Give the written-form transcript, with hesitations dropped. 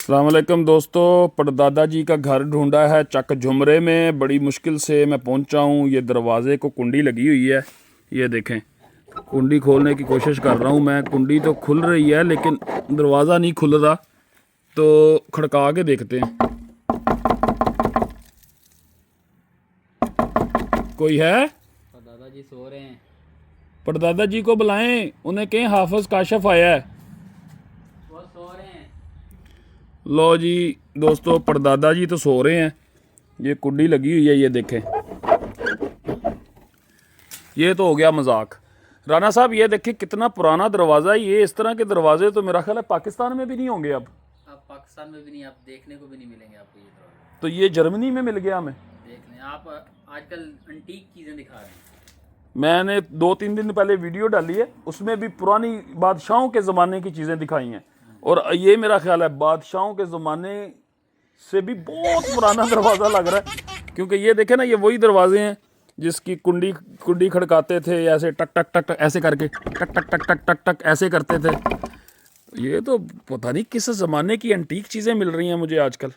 अस्सलाम वालेकुम दोस्तों, परदादा जी का घर ढूंढा है चक झुमरे में। बड़ी मुश्किल से मैं पहुंचा हूं। ये दरवाज़े को कुंडी लगी हुई है, ये देखें। कुंडी खोलने की कोशिश कर रहा हूं मैं। कुंडी तो खुल रही है लेकिन दरवाज़ा नहीं खुल रहा, तो खड़का के देखते हैं। कोई है? दादा जी सो रहे हैं। परदादा जी को बुलाएं, उन्हें कहें हाफिज काशफ आया है। वो सो रहे हैं। लो जी दोस्तों, परदादा जी तो सो रहे हैं। ये कुंडी लगी हुई है, ये देखें। ये तो हो गया मजाक। राना साहब ये देखें कितना पुराना दरवाज़ा है। ये इस तरह के दरवाजे तो मेरा ख्याल है पाकिस्तान में भी नहीं होंगे अब पाकिस्तान में भी नहीं, आप देखने को भी नहीं मिलेंगे आपको ये दरवाजे। तो ये जर्मनी में मिल गया हमें। देख लें आप, आजकल अंटीक चीज़ें दिखा रहे हैं। मैंने 2-3 दिन पहले वीडियो डाली है, उसमें भी पुरानी बादशाहों के ज़माने की चीज़ें दिखाई हैं। और ये मेरा ख्याल है बादशाहों के ज़माने से भी बहुत पुराना दरवाज़ा लग रहा है, क्योंकि ये देखें ना, ये वही दरवाजे हैं जिसकी कुंडी कुंडी खड़काते थे ऐसे टक टक टक टक ऐसे करके, टक टक टक टक टक टक ऐसे करते थे। ये तो पता नहीं किस ज़माने की एंटीक चीज़ें मिल रही हैं मुझे आजकल।